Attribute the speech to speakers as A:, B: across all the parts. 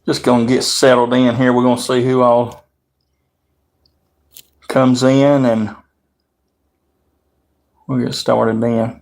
A: Just going to get settled in here. We're going to see who all comes in, and we'll get started then.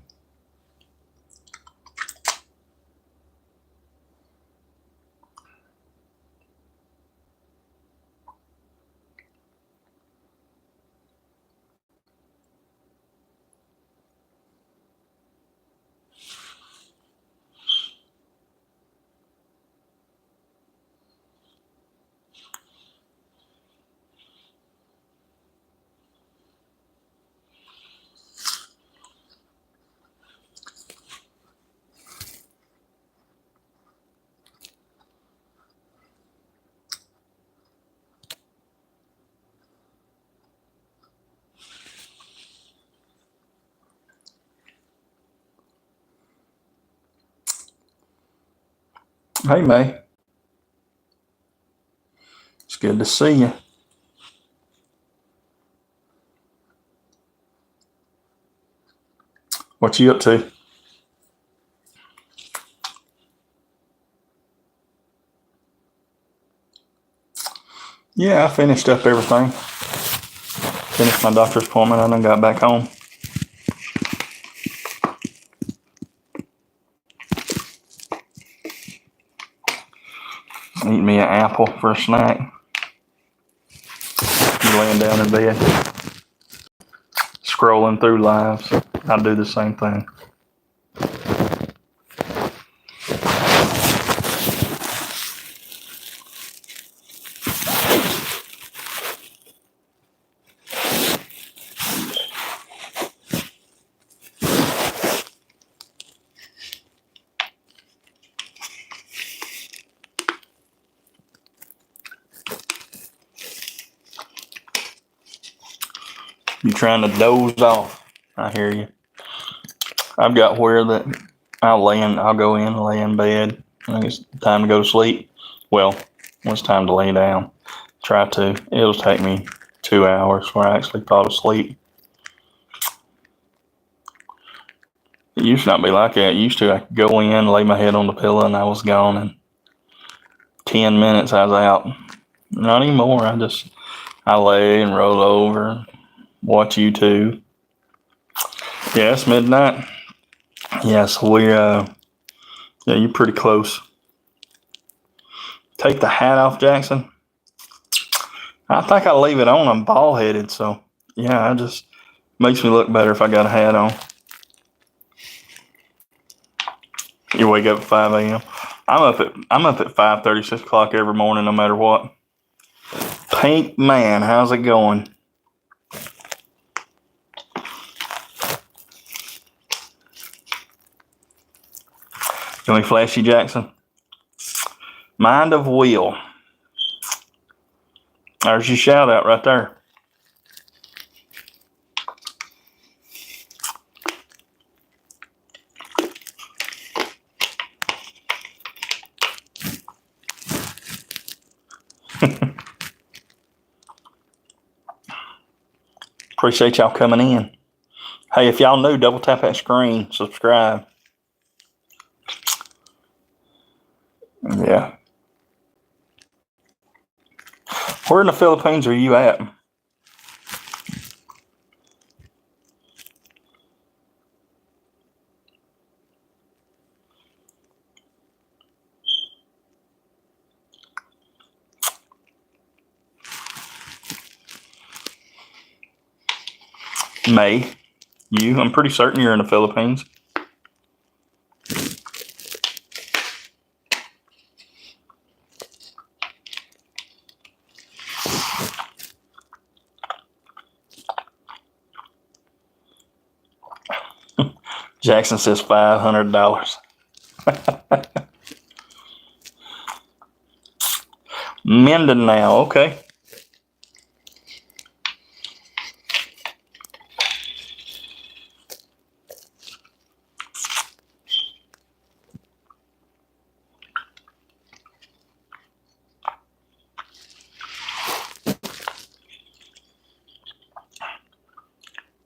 A: Hey, May. It's good to see you. What you up to? Yeah, I finished up everything. Finished my doctor's appointment and then got back home. Eat me an apple for a snack. Laying down in bed, scrolling through lives. I do the same thing. You trying to doze off? I hear you. I've got where that I'll go in and lay in bed. I think it's time to go to sleep. Well, when it's time to lay down, try to. It'll take me 2 hours before I actually fall asleep. It used to not be like that. I could go in, lay my head on the pillow, and I was gone. In 10 minutes, I was out. Not anymore. I lay and roll over, watch YouTube. Yeah, it's midnight. Yeah, so you're pretty close. Take the hat off, Jackson. I think I leave it on. I'm bald headed, so yeah, it just makes me look better if I got a hat on. You wake up at 5 a.m. I'm up at 5:30, 6 o'clock every morning, no matter what. Pink man, how's it going? Can we flash you, Jackson? Mind of Will. There's your shout out right there. Appreciate y'all coming in. Hey, if y'all new, double tap that screen, subscribe. Yeah. Where in the Philippines are you at? May. I'm pretty certain you're in the Philippines. Jackson says $500. Mindanao, okay.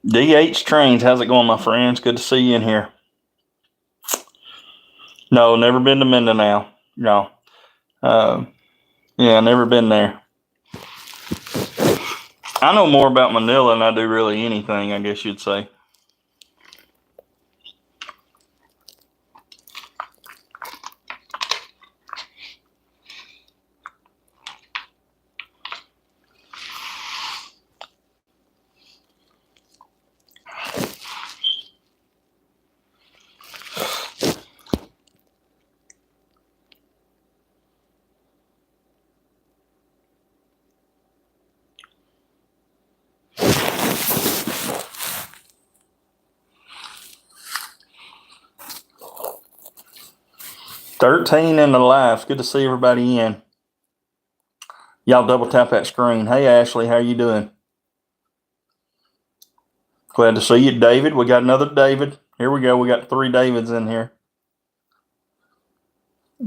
A: DH Trains, how's it going, my friends? Good to see you in here. No, never been to Mindanao. No. Yeah, never been there. I know more about Manila than I do really anything, I guess you'd say. $13 in the lives. Good to see everybody in. Y'all double tap that screen. Hey, Ashley, how you doing? Glad to see you, David. We got another David. Here we go. We got 3 Davids in here.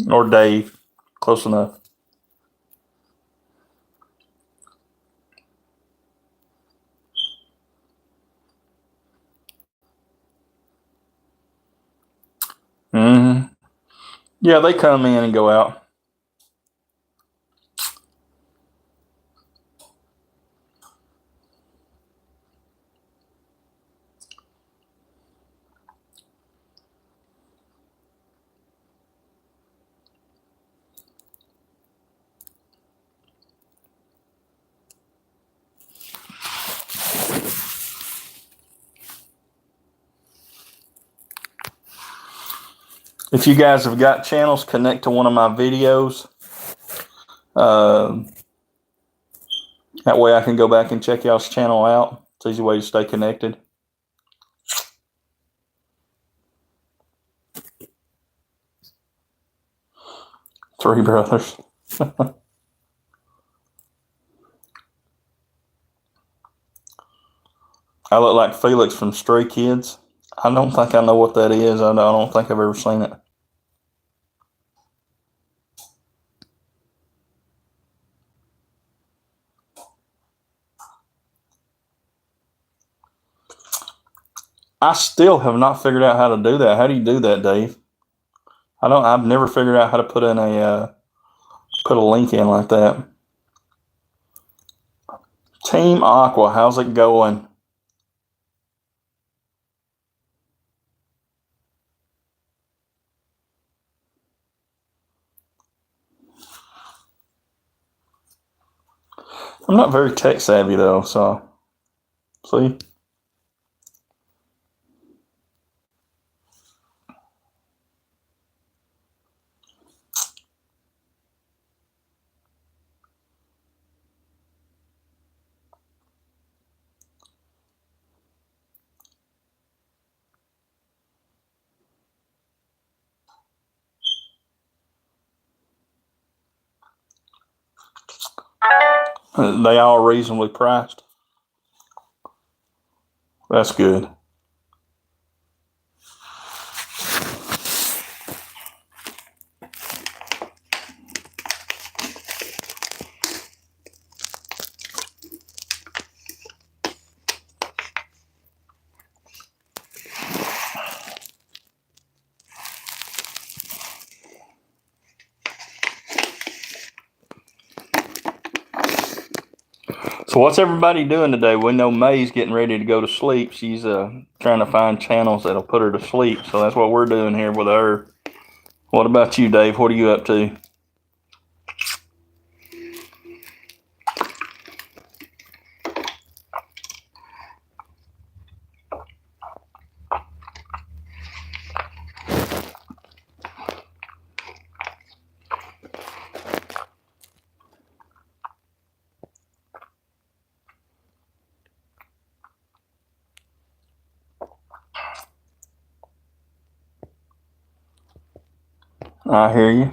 A: Or Dave. Close enough. Mm-hmm. Yeah, they come in and go out. If you guys have got channels, connect to one of my videos. That way I can go back and check y'all's channel out. It's an easy way to stay connected. Three brothers. I look like Felix from Stray Kids. I don't think I know what that is. I don't think I've ever seen it. I still have not figured out how to do that. How do you do that, Dave? I've never figured out how to put in put a link in like that. Team Aqua, how's it going? I'm not very tech savvy though, so see. They all reasonably priced. That's good. So what's everybody doing today? We know May's getting ready to go to sleep. She's trying to find channels that'll put her to sleep. So that's what we're doing here with her. What about you, Dave? What are you up to? I hear you.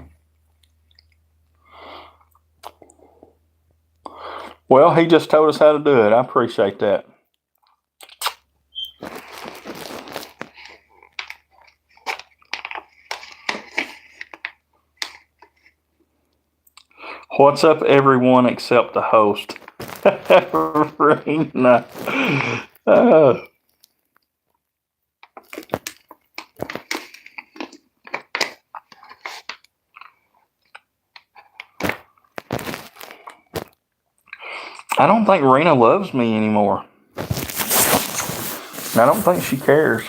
A: Well, he just told us how to do it. I appreciate that. What's up, everyone except the host? Rena. I don't think Rena loves me anymore. I don't think she cares.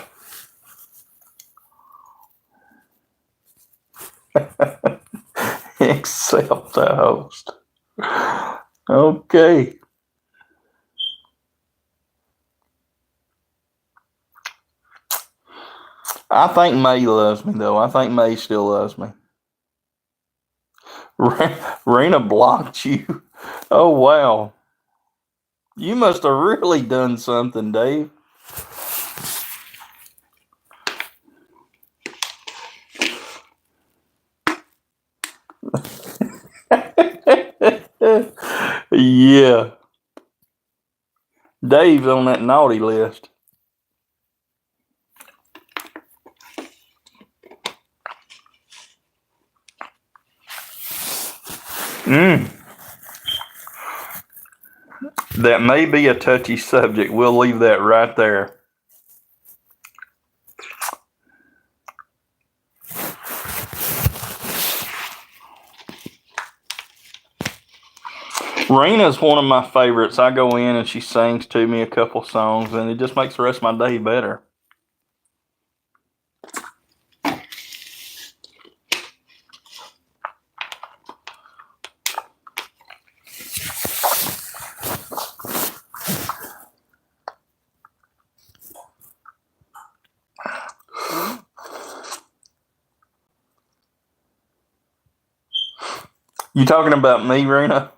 A: Except the host. Okay. I think May loves me, though. I think May still loves me. Rena blocked you. Oh, wow. You must have really done something, Dave. Yeah. Dave's on that naughty list. Mm. That may be a touchy subject. We'll leave that right there. Rena's one of my favorites. I go in and she sings to me a couple songs, and it just makes the rest of my day better. You talking about me, Rena?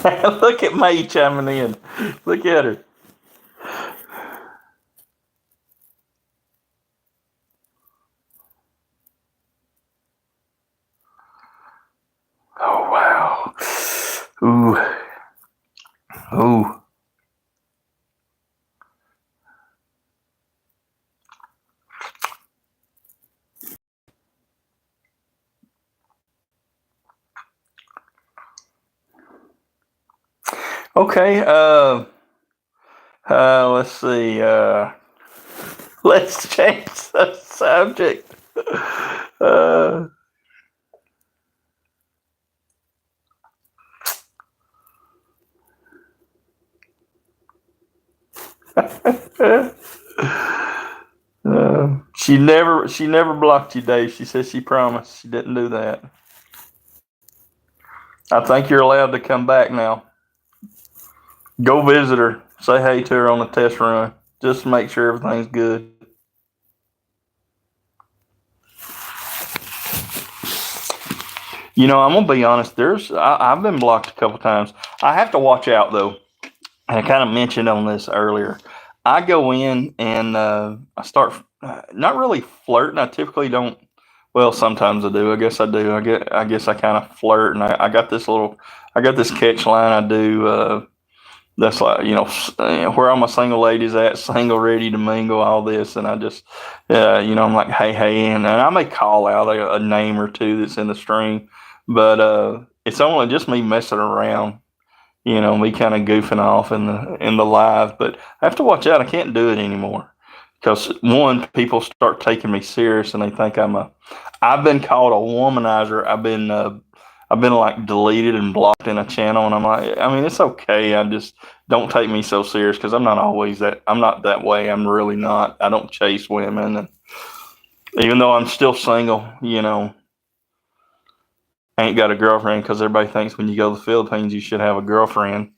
A: Look at May chiming in. Look at her. Oh wow. Ooh. Ooh. Okay. Let's see. Let's change the subject. Uh, she never blocked you, Dave. She said she promised she didn't do that. I think you're allowed to come back now. Go visit her. Say hey to her on the test run. Just to make sure everything's good. I'm gonna be honest. I've been blocked a couple times. I have to watch out though. I kind of mentioned on this earlier. I go in and I start not really flirting. I typically don't. Well, sometimes I do. I guess I do. I guess I kind of flirt, and I got this little. I got this catch line I do. That's like where all my single ladies at, single, ready to mingle, all this, and I just, I'm like, hey, and I may call out a name or two that's in the stream, but it's only just me messing around, me kind of goofing off in the live. But I have to watch out. I can't do it anymore because one, people start taking me serious and they think I've been called a womanizer. I've been like deleted and blocked in a channel, and I'm like, I mean, it's okay. I just don't take me so serious because I'm not always that. I'm not that way. I'm really not. I don't chase women, and even though I'm still single, I ain't got a girlfriend because everybody thinks when you go to the Philippines you should have a girlfriend.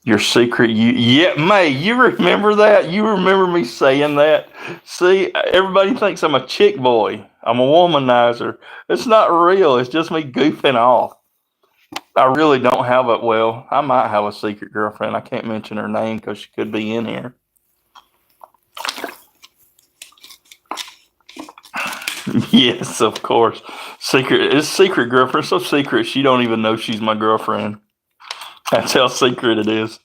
A: Your secret, yeah, May, you remember that? You remember me saying that? See, everybody thinks I'm a chick boy. I'm a womanizer. It's not real. It's just me goofing off. I really don't have it. Well, I might have a secret girlfriend. I can't mention her name because she could be in here. Yes, of course. It's secret girlfriend. So secret she don't even know she's my girlfriend. That's how secret it is.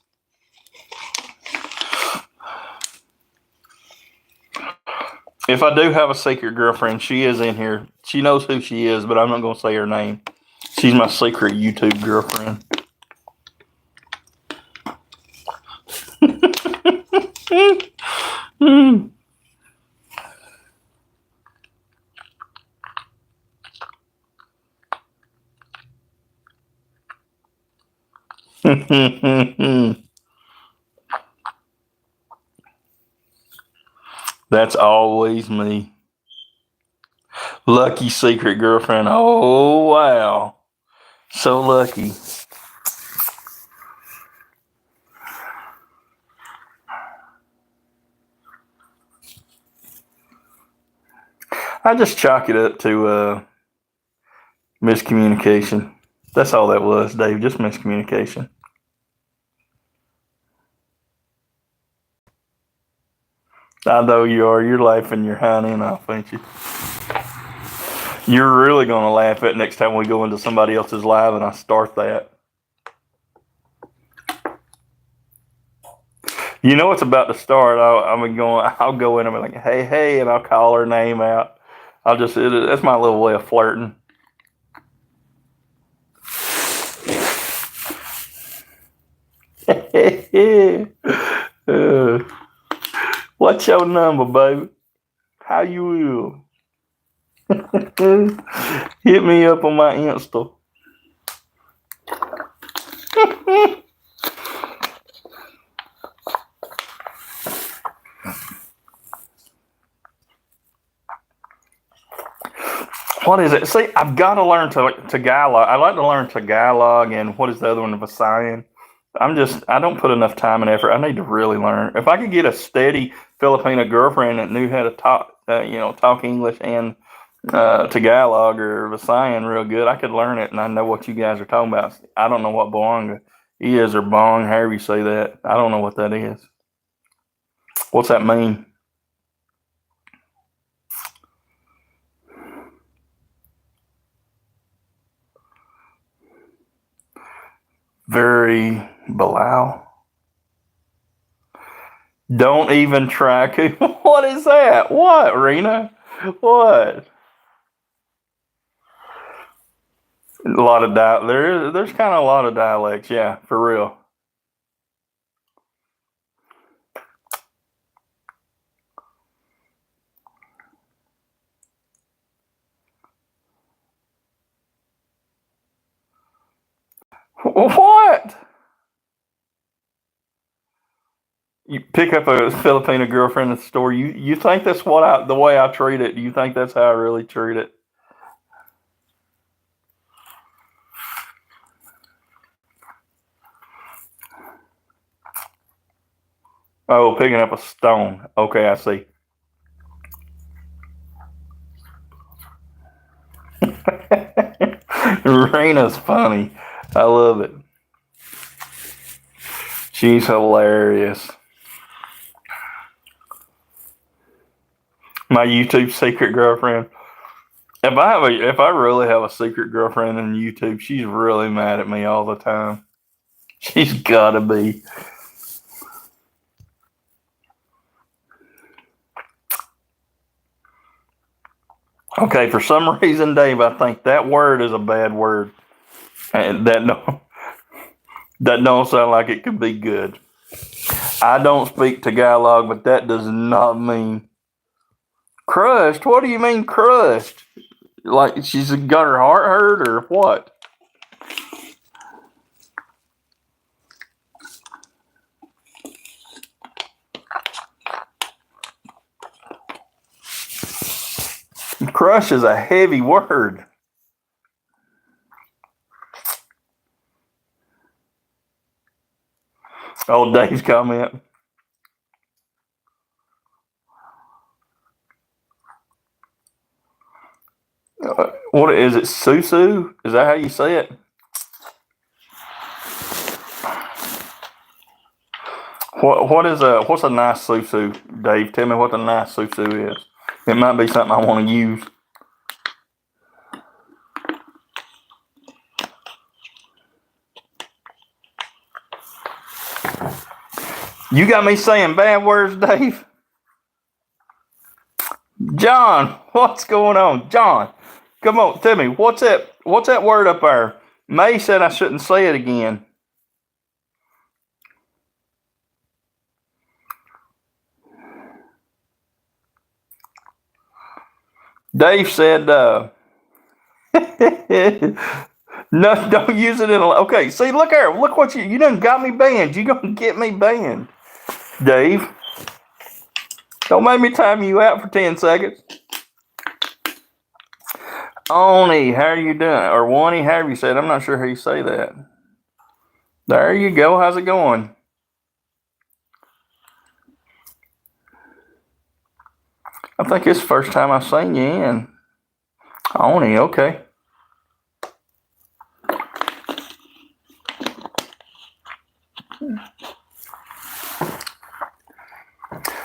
A: If I do have a secret girlfriend, she is in here. She knows who she is, but I'm not going to say her name. She's my secret YouTube girlfriend. That's always me. Lucky secret girlfriend. Oh, wow. So lucky. I just chalk it up to miscommunication. That's all that was, Dave. Just miscommunication. I know you are. You're laughing your hind end off, ain't you? You're really going to laugh at next time we go into somebody else's live and I start that. You know it's about to start. I'll go in and be like, hey, and I'll call her name out. That's my little way of flirting. uh, what's your number, baby? How you will? Hit me up on my Insta. What is it? See, I've got to learn Tagalog. I like to learn Tagalog and what is the other one? Visayan. I don't put enough time and effort. I need to really learn. If I could get a steady Filipina girlfriend that knew how to talk English and Tagalog or Visayan real good, I could learn it and I know what you guys are talking about. I don't know what Boanga is or Bong, however you say that. I don't know what that is. What's that mean? Very Bilal. Don't even try. What is that? What, Rena? What? A lot of there's kind of a lot of dialects, yeah, for real. What? You pick up a Filipino girlfriend at the store. You think that's the way I treat it? Do you think that's how I really treat it? Oh, picking up a stone. Okay, I see. Rena's funny. I love it. She's hilarious. My YouTube secret girlfriend. If I really have a secret girlfriend in YouTube, she's really mad at me all the time. She's gotta be. Okay, for some reason, Dave, I think that word is a bad word, and that don't sound like it could be good. I don't speak Tagalog, but that does not mean crushed. What do you mean crushed? Like she's got her heart hurt or what? Crush is a heavy word. Oh, Dave's comment. What is it? Susu? Is that how you say it? What's a nice susu, Dave? Tell me what a nice susu is. It might be something I want to use. You got me saying bad words, Dave. John, what's going on? John, come on, tell me, what's that word up there? May said I shouldn't say it again. Dave said No, don't use it in a. Okay, see, look here. Look what you done got me banned. You gonna get me banned, Dave? Don't make me time you out for 10 seconds. Oni, how are you doing? Or Wani, however you say it. I'm not sure how you say that. There you go. How's it going? I think it's the first time I've seen you in. Oni, okay.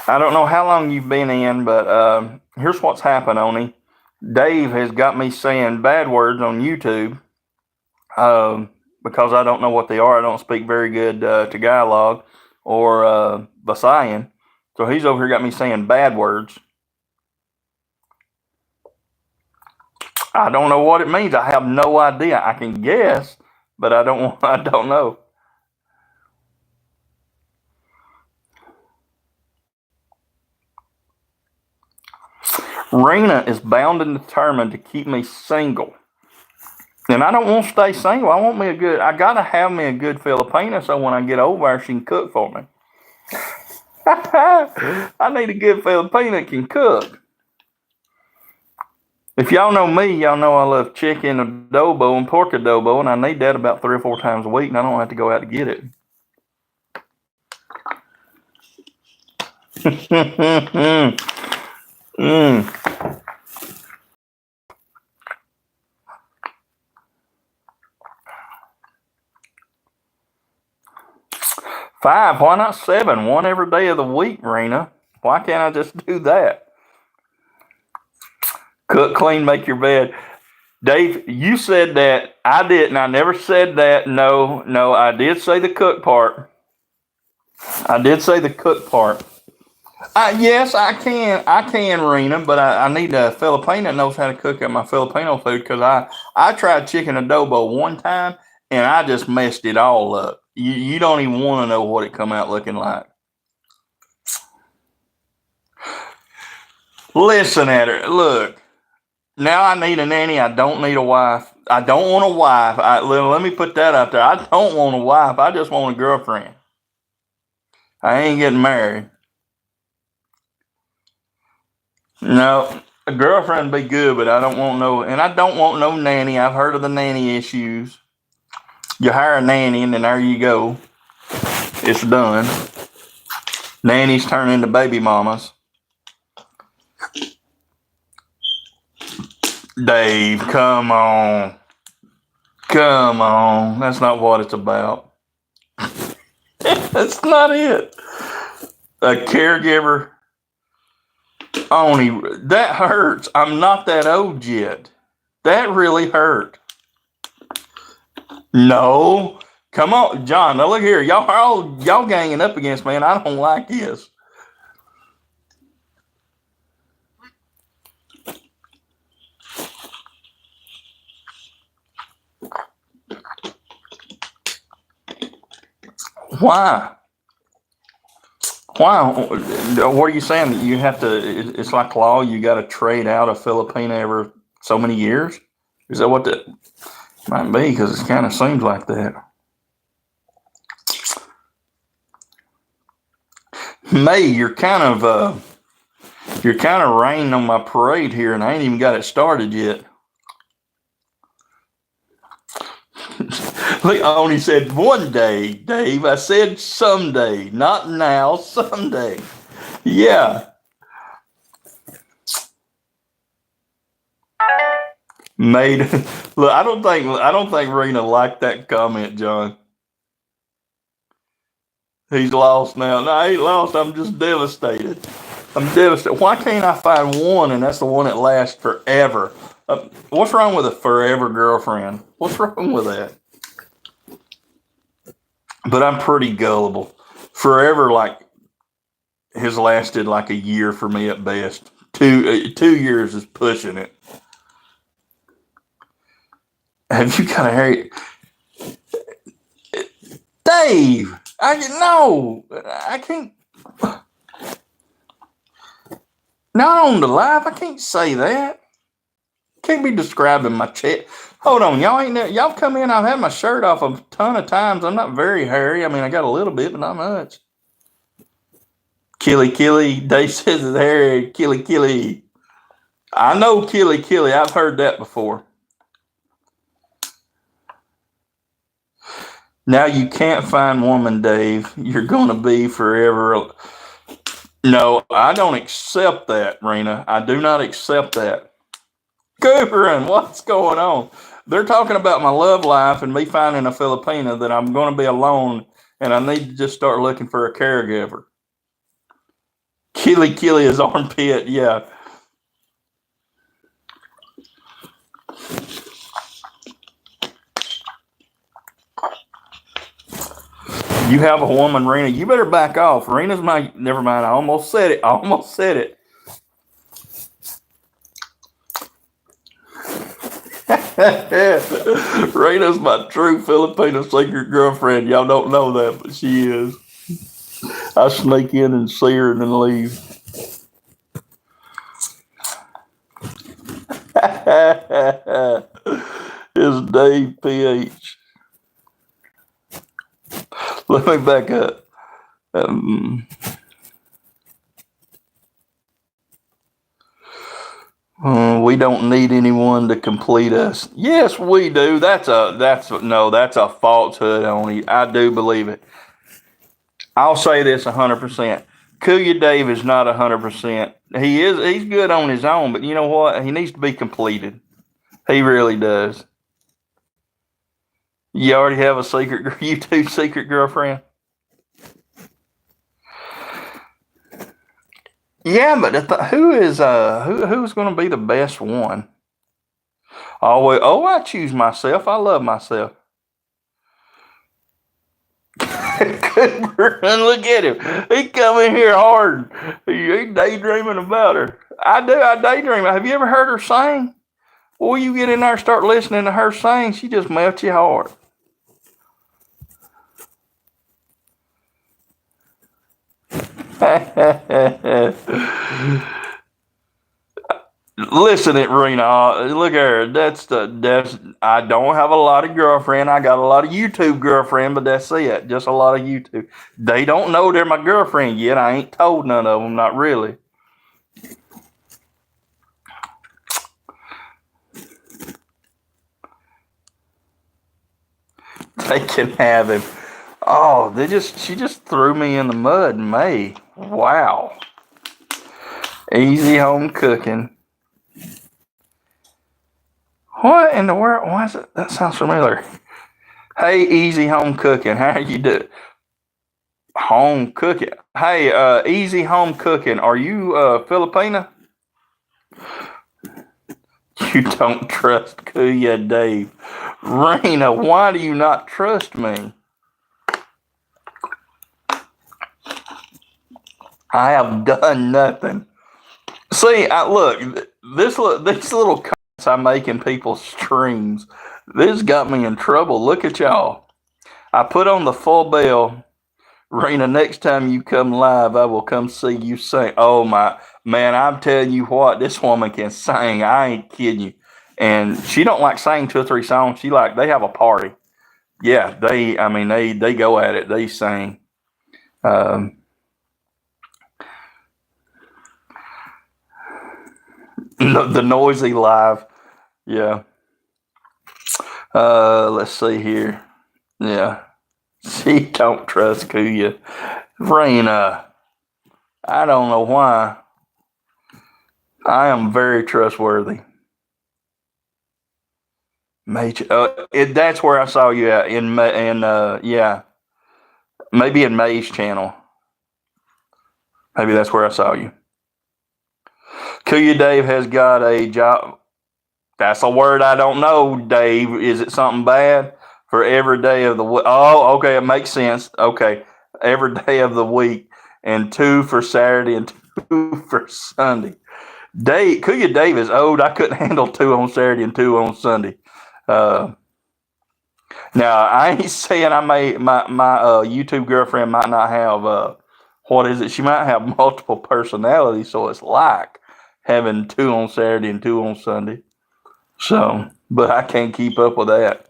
A: I don't know how long you've been in, but here's what's happened, Oni. Dave has got me saying bad words on YouTube because I don't know what they are. I don't speak very good Tagalog or Visayan. So he's over here got me saying bad words. I don't know what it means. I have no idea. I can guess, but I don't know. Rena is bound and determined to keep me single. And I don't want to stay single. I gotta have me a good Filipina so when I get over there she can cook for me. I need a good Filipina that can cook. If y'all know me, y'all know I love chicken adobo and pork adobo, and I need that about 3 or 4 times a week, and I don't have to go out to get it. mm. 5, why not 7? 1 every day of the week, Rena. Why can't I just do that? Cook, clean, make your bed. Dave, you said that. I didn't. I never said that. No, I did say the cook part. I did say the cook part. Yes, I can, Rena, but I need a Filipino that knows how to cook up my Filipino food because I tried chicken adobo one time and I just messed it all up. You don't even want to know what it come out looking like. Listen at her. Look, now I need a nanny. I don't need a wife. I don't want a wife. Let me put that out there. I don't want a wife. I just want a girlfriend. I ain't getting married. No, a girlfriend would be good, but I don't want no nanny. I've heard of the nanny issues. You hire a nanny and then there you go. It's done. Nannies turn into baby mamas. Dave, come on. Come on. That's not what it's about. That's not it. A caregiver. Only that hurts. I'm not that old yet. That really hurt. No. Come on, John. Now look here. Y'all ganging up against me and I don't like this. Why? Why? What are you saying? That you have to? It's like law. You got to trade out a Filipina every so many years. Is that what that might be? Because it kind of seems like that. May, you're kind of raining on my parade here, and I ain't even got it started yet. Look, I only said one day, Dave. I said someday, not now, someday. Yeah. Made look, I don't think Rena liked that comment, John. He's lost now. No, I ain't lost. I'm just devastated. I'm devastated. Why can't I find one and that's the one that lasts forever? What's wrong with a forever girlfriend? What's wrong with that? But I'm pretty gullible. Forever, like, has lasted like a year for me at best. 2 years is pushing it. Have you got a hair? Dave, I can't. Not on the live. I can't say that. Can't be describing my chest. Hold on, y'all come in. I've had my shirt off a ton of times. I'm not very hairy. I mean, I got a little bit, but not much. Killy. Dave says it's hairy. Killy. I know Killy. I've heard that before. Now you can't find woman, Dave. You're gonna be forever. No, I don't accept that, Rena. I do not accept that. Cooperin, what's going on? They're talking about my love life and me finding a Filipina that I'm going to be alone and I need to just start looking for a caregiver. Killy is armpit, yeah. You have a woman, Rena. You better back off. Rena's my. Never mind. I almost said it. Rena's my true Filipino secret girlfriend. Y'all don't know that, but she is. I sneak in and see her and then leave. It's Dave PH. Let me back up. We don't need anyone to complete us. Yes, we do. That's a falsehood, Oni. I do believe it. I'll say this 100%. Kuya Dave is not 100%. He's good on his own, but you know what? He needs to be completed. He really does. You already have a YouTube secret girlfriend? Yeah, but who's going to be the best one? I choose myself. I love myself. Cooper, look at him. He coming here hard. He daydreaming about her. I do. I daydream. Have you ever heard her sing? Boy, you get in there and start listening to her sing, she just melts your heart. Listen, it Rena. Look at her. That's. I don't have a lot of girlfriend. I got a lot of YouTube girlfriend, but that's it. Just a lot of YouTube. They don't know they're my girlfriend yet. I ain't told none of them. Not really. They can have him. Oh, she just threw me in the mud in May. Wow. Easy home cooking. What in the world? Why is it? That sounds familiar. Hey, Easy Home Cooking. How you do? Home cooking. Hey, Easy Home Cooking. Are you Filipina? You don't trust Kuya Dave. Rena, why do you not trust me? I have done nothing. See, these little comments I make in people's streams, this got me in trouble. Look at y'all. I put on the full bell. Rena, next time you come live, I will come see you sing. Oh my man, I'm telling you what, this woman can sing. I ain't kidding you. And she don't like sing 2 or 3 songs. They have a party. Yeah, they go at it. They sing. The noisy live. Yeah. Let's see here. Yeah. She don't trust Kuya. Rena, I don't know why. I am very trustworthy. Major, that's where I saw you at yeah, maybe in May's channel. Maybe that's where I saw you. Kuya Dave has got a job. That's a word I don't know, Dave. Is it something bad? For every day of the week. Oh, okay, it makes sense. Okay, every day of the week, and 2 for Saturday and 2 for Sunday. Kuya Dave is old. I couldn't handle 2 on Saturday and 2 on Sunday. Now I ain't saying my YouTube girlfriend might not have what is it? She might have multiple personalities, so it's like having 2 on Saturday and 2 on Sunday. So, but I can't keep up with that.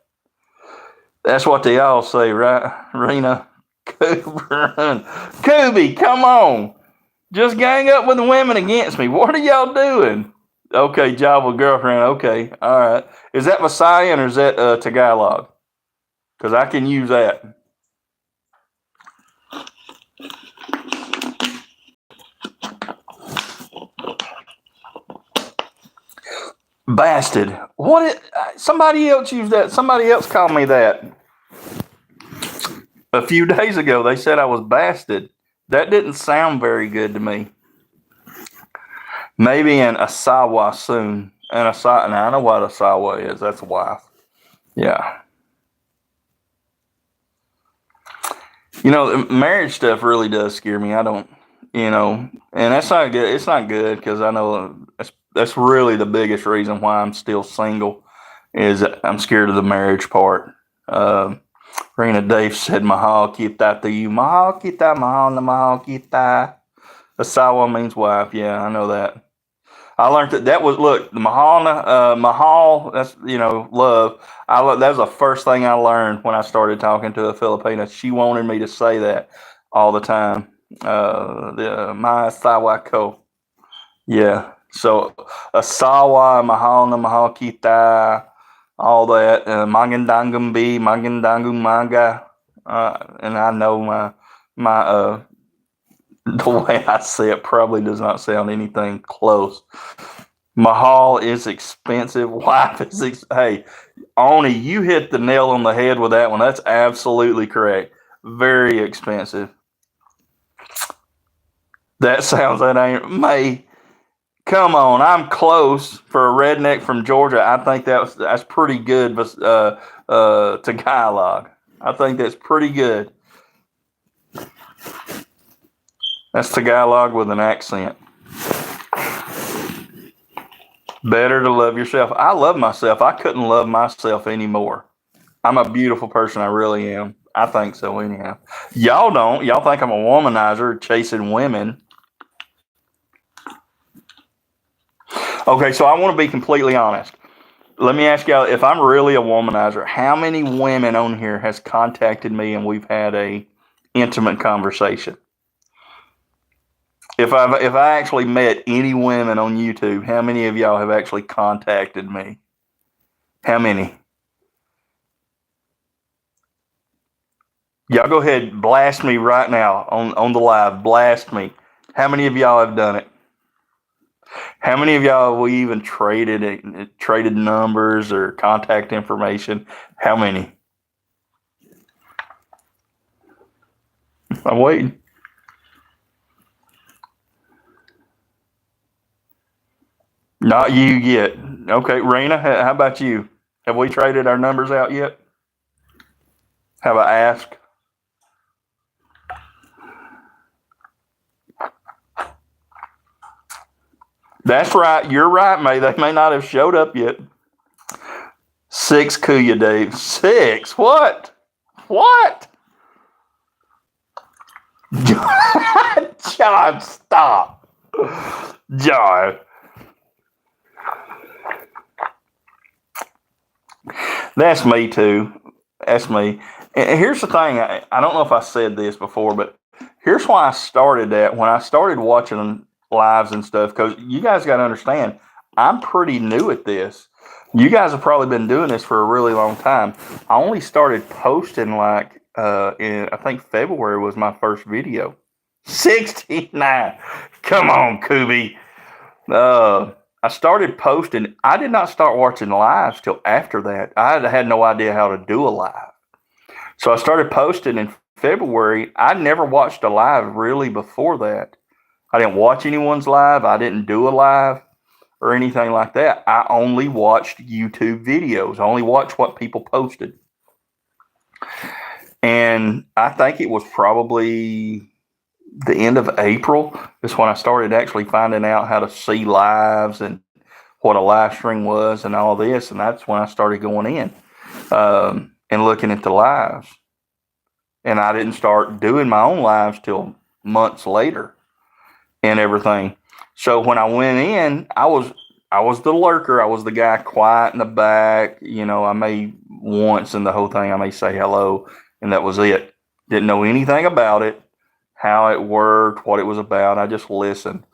A: That's what they all say, right, Rena? Kubi, come on. Just gang up with the women against me. What are y'all doing? Okay, job with girlfriend. Okay, all right. Is that Visayan or is that Tagalog? Because I can use that. Bastard. What? Somebody else used that. Somebody else called me that a few days ago. They said I was bastard. That didn't sound very good to me. Maybe an Asawa soon. An Asawa. Now I know what Asawa is. That's a wife. Yeah. Marriage stuff really does scare me. I don't, and that's not good. It's not good because I know that's really the biggest reason why I'm still single is I'm scared of the marriage part. Uh, Rena Dave said, "Mahal kita to you, mahal kita, mahal na mahal kita." Asawa means wife. Yeah, I know that. I learned that was look the Mahal. That's love. That was the first thing I learned when I started talking to a Filipina. She wanted me to say that all the time. The my Sawako. Yeah. So Asawa, Mahal na Mahal kita, all that. Magandangum B, Magandangum Maga. And I know my the way I say it probably does not sound anything close. Mahal is expensive. Wife is hey, Oni, you hit the nail on the head with that one. That's absolutely correct. Very expensive. That sounds that ain't me. Come on, I'm close for a redneck from Georgia. I think that's pretty good. Tagalog. I think that's pretty good. That's Tagalog with an accent. Better to love yourself. I love myself. I couldn't love myself anymore. I'm a beautiful person. I really am. I think so, anyhow. Y'all don't. Y'all think I'm a womanizer chasing women. Okay, so I want to be completely honest. Let me ask y'all, if I'm really a womanizer, how many women on here has contacted me and we've had a intimate conversation? If I actually met any women on YouTube, how many of y'all have actually contacted me? How many? Y'all go ahead, blast me right now on the live. Blast me. How many of y'all have done it? How many of y'all have we even traded numbers or contact information? How many? I'm waiting. Not you yet. Okay, Rena, how about you? Have we traded our numbers out yet? Have I asked? That's right. You're right, May. They may not have showed up yet. 6 Kuya, Dave. 6? What? What? John, stop. John. That's me too. That's me. And here's the thing. I don't know if I said this before, but here's why I started that. When I started watching lives and stuff, because you guys got to understand, I'm pretty new at this. You guys have probably been doing this for a really long time. I only started posting like in I think February was my first video. 69. Come on, Kubi. I started posting. I did not start watching lives till after that. I had no idea how to do a live. So I started posting in February. I never watched a live really before that. I didn't watch anyone's live. I didn't do a live or anything like that. I only watched YouTube videos. I only watched what people posted. And I think it was probably the end of April is when I started actually finding out how to see lives and what a live stream was and all this. And that's when I started going in and looking at the lives. And I didn't start doing my own lives till months later and everything. So when I went in, I was I was the lurker. I was the guy quiet in the back. I may once in the whole thing, I may say hello, and that was it. Didn't know anything about it, how it worked, what it was about. I just listened,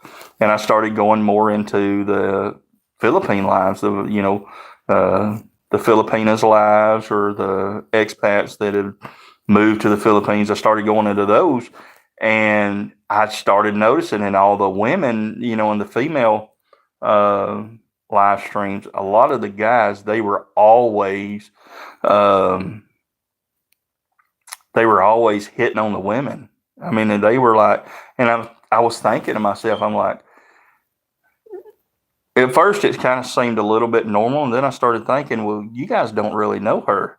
A: and I started going more into the Philippine lives, the Filipinas lives, or the expats that had moved to the Philippines. I started going into those, and I started noticing in all the women, in the female uh, live streams, a lot of the guys, um, they were always hitting on the women. I mean, and they were like, and I was thinking to myself, I'm like, at first it kind of seemed a little bit normal, and then I started thinking, well, you guys don't really know her.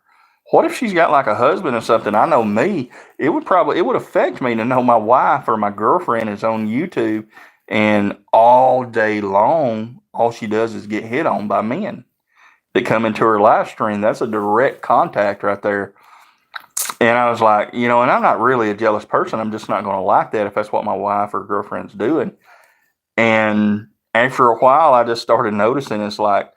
A: What if she's got like a husband or something? I know me. It would affect me to know my wife or my girlfriend is on YouTube, and all day long, all she does is get hit on by men that come into her live stream. That's a direct contact right there. And I was like, and I'm not really a jealous person. I'm just not going to like that if that's what my wife or girlfriend's doing. And after a while, I just started noticing it's like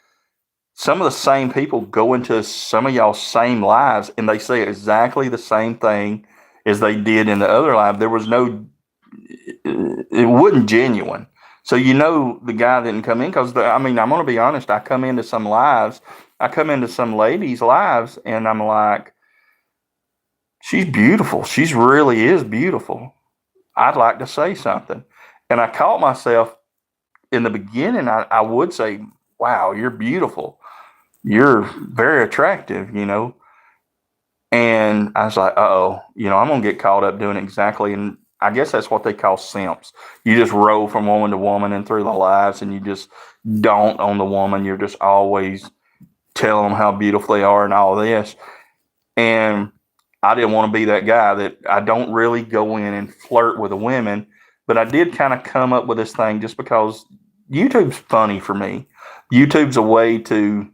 A: some of the same people go into some of y'all's same lives and they say exactly the same thing as they did in the other live. There was no, it wasn't genuine. So the guy didn't come in because, I'm going to be honest, I come into some ladies' lives, and I'm like, she's beautiful. She really is beautiful. I'd like to say something. And I caught myself in the beginning, I would say, wow, you're beautiful. You're very attractive. And I was like, I'm going to get caught up doing exactly. And I guess that's what they call simps. You just roll from woman to woman and through the lives, and you just don't on the woman. You're just always telling them how beautiful they are and all this. And I didn't want to be that guy. That I don't really go in and flirt with the women, but I did kind of come up with this thing just because YouTube's funny for me. YouTube's a way to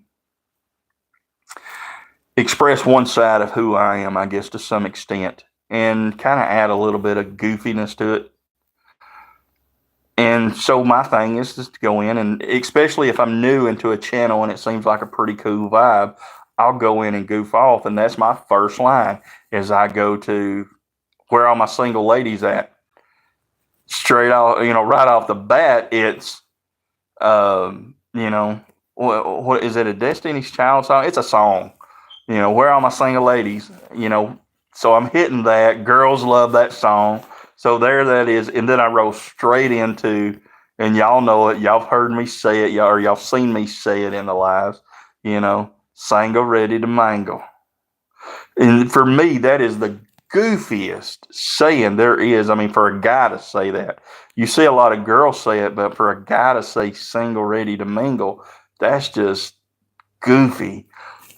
A: express one side of who I am, I guess, to some extent, and kind of add a little bit of goofiness to it. And so my thing is just to go in, and especially if I'm new into a channel and it seems like a pretty cool vibe, I'll go in and goof off. And that's my first line is I go to where all my single ladies at. Straight off, right off the bat, it's, what is it, a Destiny's Child song? It's a song. Where are my single ladies? So I'm hitting that. Girls love that song. So there that is. And then I roll straight into, and y'all know it. Y'all have heard me say it. Y'all seen me say it in the lives. Single ready to mangle. And for me, that is the goofiest saying there is. I mean, for a guy to say that. You see a lot of girls say it, but for a guy to say single ready to mingle, that's just goofy.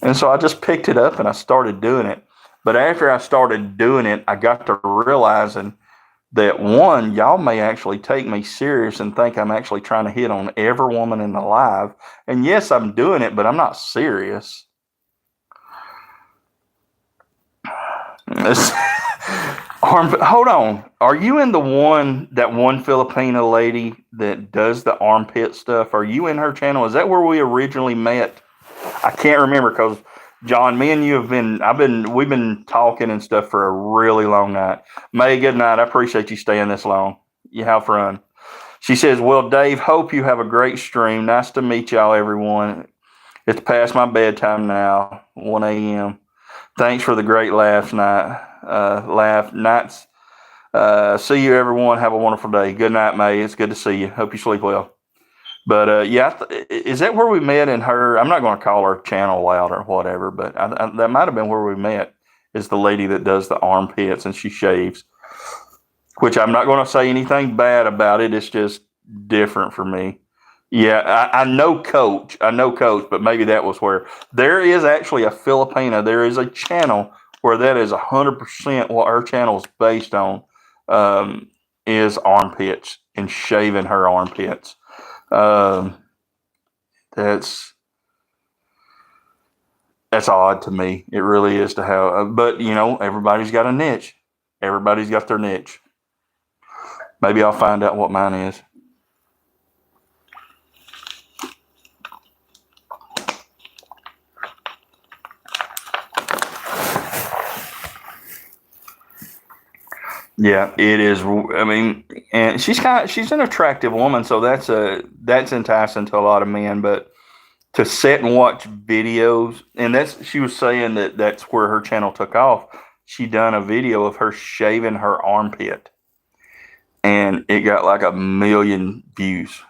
A: And so I just picked it up and I started doing it. But after I started doing it, I got to realizing that, one, y'all may actually take me serious and think I'm actually trying to hit on every woman in the live. And yes, I'm doing it, but I'm not serious. Hold on. Are you in that one Filipina lady that does the armpit stuff? Are you in her channel? Is that where we originally met? I can't remember because, John, me and you we've been talking and stuff for a really long night. May, good night. I appreciate you staying this long. You have fun. She says, well, Dave, hope you have a great stream. Nice to meet y'all, everyone. It's past my bedtime now, 1 a.m. Thanks for the great nights. See you, everyone. Have a wonderful day. Good night, May. It's good to see you. Hope you sleep well. But is that where we met in her? I'm not going to call her channel out or whatever, but that might have been where we met. Is the lady that does the armpits and she shaves, which I'm not going to say anything bad about it. It's just different for me. Yeah, I know Coach, but maybe that was where there is actually a Filipina. There is a channel where that is 100% what her channel is based on, is armpits and shaving her armpits. That's odd to me. It really is to have, but everybody's got a niche. Everybody's got their niche. Maybe I'll find out what mine is. Yeah, it is. I mean, and she's an attractive woman, so that's enticing to a lot of men. But to sit and watch videos, and that's she was saying that that's where her channel took off. She done a video of her shaving her armpit, and it got like 1 million views.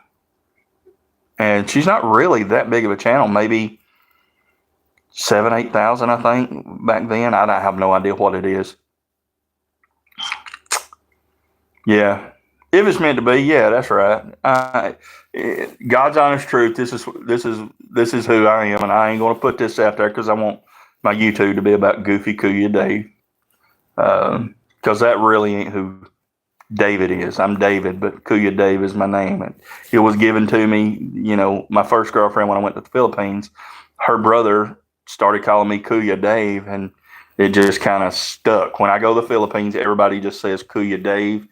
A: And she's not really that big of a channel, maybe 7, 8 thousand, I think back then. I have no idea what it is. Yeah, if it's meant to be, yeah, that's right. God's honest truth. This is who I am, and I ain't gonna put this out there because I want my YouTube to be about Goofy Kuya Dave. Because that really ain't who David is. I'm David, but Kuya Dave is my name, and it was given to me. My first girlfriend when I went to the Philippines, her brother started calling me Kuya Dave, and it just kind of stuck. When I go to the Philippines, everybody just says Kuya Dave.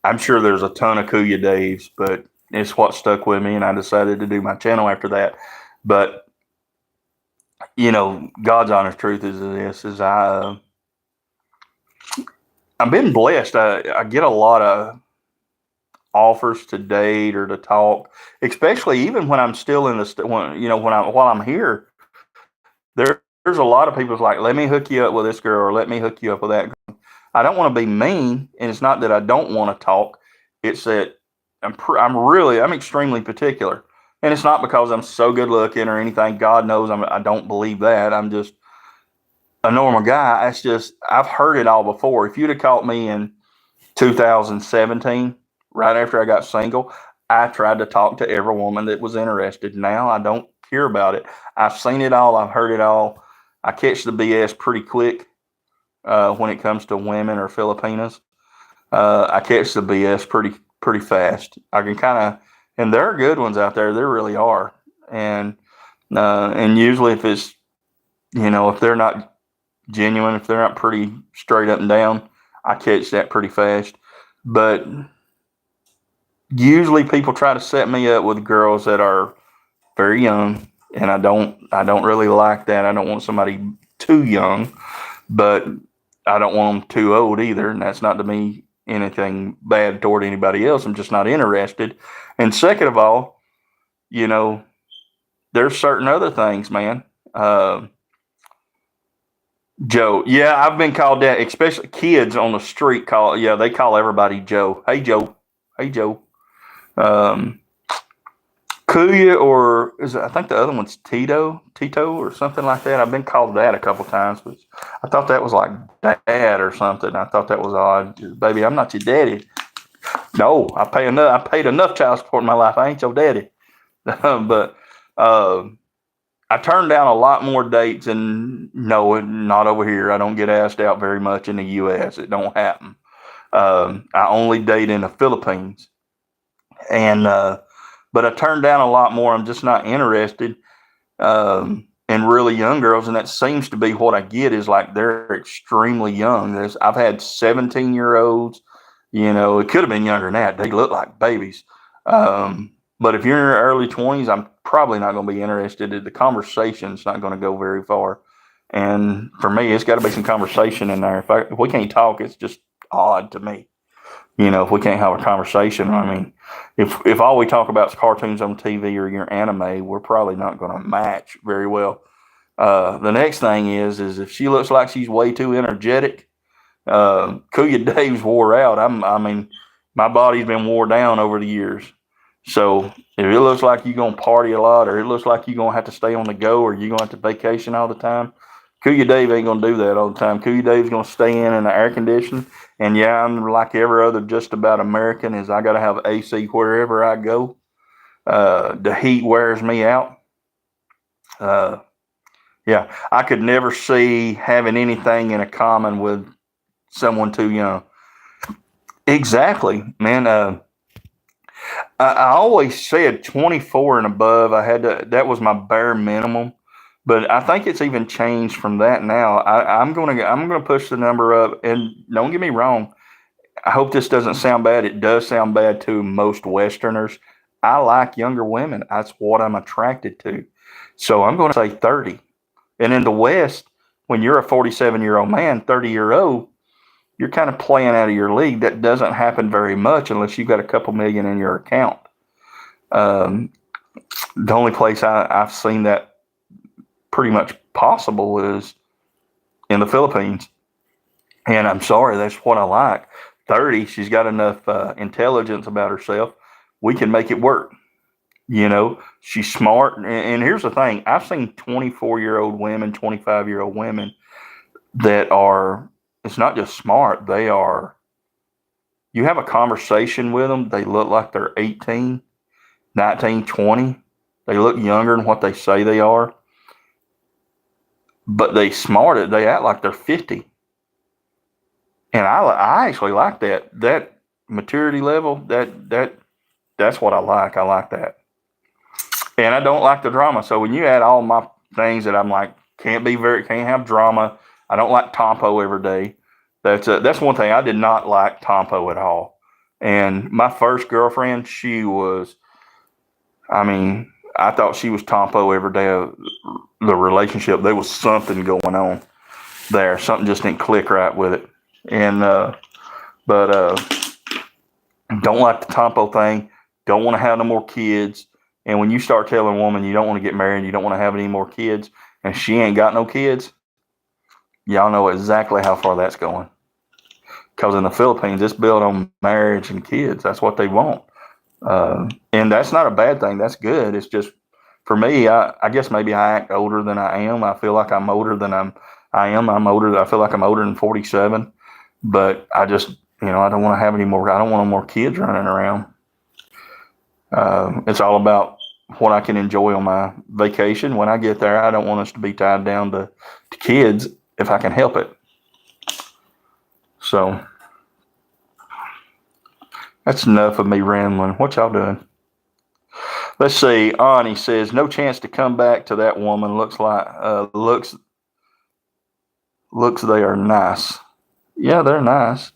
A: I'm sure there's a ton of Kuya Daves, but it's what stuck with me, and I decided to do my channel after that. But God's honest truth is this: is I've been blessed. I get a lot of offers to date or to talk, especially even when I'm still in the while I'm here. There's a lot of people's like, let me hook you up with this girl, or let me hook you up with that girl. I don't want to be mean, and it's not that I don't want to talk. It's that I'm extremely particular, and it's not because I'm so good looking or anything. God knows I don't believe that. I'm just a normal guy. It's just I've heard it all before. If you'd have caught me in 2017, right after I got single, I tried to talk to every woman that was interested. Now I don't care about it. I've seen it all. I've heard it all. I catch the BS pretty quick when it comes to women or Filipinas. I catch the BS pretty fast. I can and there are good ones out there. There really are. And usually if they're not genuine, if they're not pretty straight up and down, I catch that pretty fast. But usually people try to set me up with girls that are very young, and I don't really like that. I don't want somebody too young, but I don't want them too old either, and that's not to me anything bad toward anybody else. I'm just not interested. And second of all, there's certain other things, man. Joe, yeah, I've been called that, especially kids on the street they call everybody Joe. Hey, Joe. Hey, Joe. Um, Kuya, or I think the other one's Tito, or something like that. I've been called that a couple times, but I thought that was like dad or something. I thought that was odd. Baby, I'm not your daddy. No, I paid enough child support in my life. I ain't your daddy. But I turned down a lot more dates, and no, not over here. I don't get asked out very much in the U.S. It don't happen. I only date in the Philippines, and but I turned down a lot more. I'm just not interested in really young girls, and that seems to be what I get is like they're extremely young. I've had 17-year-olds. It could have been younger than that. They look like babies. But if you're in your early 20s, I'm probably not going to be interested. The conversation's not going to go very far. And for me, it's got to be some conversation in there. If we can't talk, it's just odd to me. If we can't have a conversation, I mean, if all we talk about is cartoons on TV or your anime, we're probably not going to match very well. The next thing is if she looks like she's way too energetic, Kuya Dave's wore out. I mean, my body's been wore down over the years. So if it looks like you're going to party a lot, or it looks like you're going to have to stay on the go, or you're going to have to vacation all the time, Kuya Dave ain't going to do that all the time. Kuya Dave's going to stay in the air conditioning. And yeah, I'm like every other just about American, is I got to have AC wherever I go. The heat wears me out. Yeah, I could never see having anything in a common with someone too young. Exactly, man. I always said 24 and above. That was my bare minimum. But I think it's even changed from that now. I'm gonna push the number up. And don't get me wrong, I hope this doesn't sound bad. It does sound bad to most Westerners. I like younger women. That's what I'm attracted to. So I'm going to say 30. And in the West, when you're a 47-year-old man, 30-year-old, you're kind of playing out of your league. That doesn't happen very much unless you've got a couple million in your account. The only place I've seen that pretty much possible is in the Philippines. And I'm sorry, that's what I like. 30, she's got enough intelligence about herself. We can make it work. She's smart. And here's the thing. I've seen 24-year-old women, 25-year-old women that are, it's not just smart. You have a conversation with them. They look like they're 18, 19, 20. They look younger than what they say they are. But they act like they're 50. And I actually like that maturity level. That's what I like. I like that. And I don't like the drama. So when you add all my things that I'm like, can't have drama. I don't like Tompo every day. That's one thing. I did not like Tompo at all. And my first girlfriend, I thought she was Tompo every day of the relationship. There was something going on there. Something just didn't click right with it. And but don't like the Tompo thing. Don't want to have no more kids. And when you start telling a woman you don't want to get married, you don't want to have any more kids, and she ain't got no kids, y'all know exactly how far that's going. Because in the Philippines, it's built on marriage and kids. That's what they want. And that's not a bad thing. That's good. It's just, for me, I guess maybe I act older than I am. I feel like I'm older than I am. I feel like I'm older than 47. But I just, I don't want to have any more. I don't want no more kids running around. It's all about what I can enjoy on my vacation. When I get there, I don't want us to be tied down to kids if I can help it. So that's enough of me rambling. What y'all doing? Let's see. Ani says, no chance to come back to that woman. Looks they are nice. Yeah, they're nice.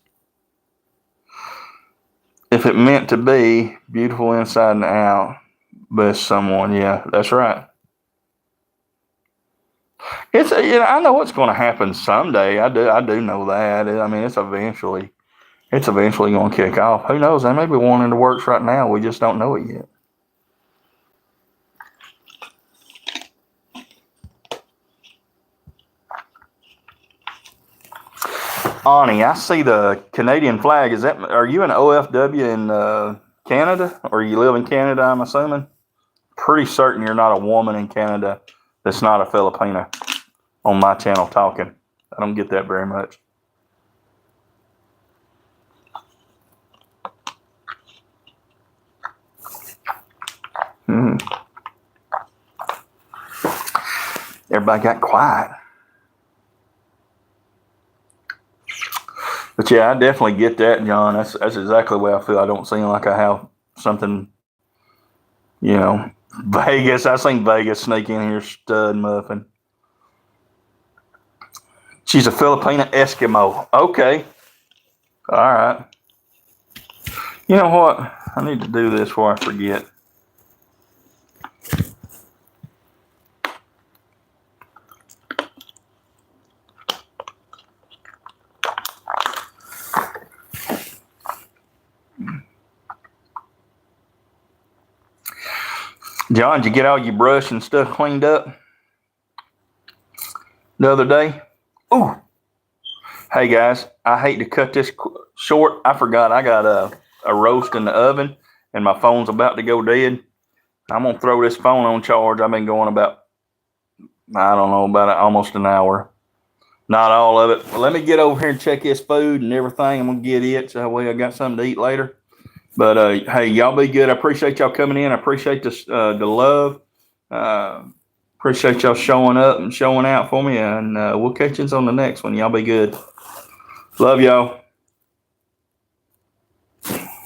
A: If it meant to be, beautiful inside and out, but someone, yeah, that's right. I know what's going to happen someday. I do know that. It's eventually going to kick off. Who knows? They may be one in the works right now. We just don't know it yet. Ani, I see the Canadian flag. Are you an OFW in Canada, or you live in Canada, I'm assuming? Pretty certain you're not a woman in Canada that's not a Filipina on my channel talking. I don't get that very much. Everybody got quiet. But yeah, I definitely get that, John. That's exactly the way I feel. I don't seem like I have something, Vegas. I seen Vegas sneak in here, stud muffin. She's a Filipina Eskimo. Okay. All right. You know what? I need to do this before I forget. John, did you get all your brush and stuff cleaned up the other day? Ooh. Hey, guys, I hate to cut this short. I forgot I got a roast in the oven, and my phone's about to go dead. I'm going to throw this phone on charge. I've been going about almost an hour. Not all of it. But let me get over here and check this food and everything. I'm going to get it so that way I got something to eat later. But, hey, y'all be good. I appreciate y'all coming in. I appreciate the love. Appreciate y'all showing up and showing out for me. And we'll catch you on the next one. Y'all be good. Love y'all.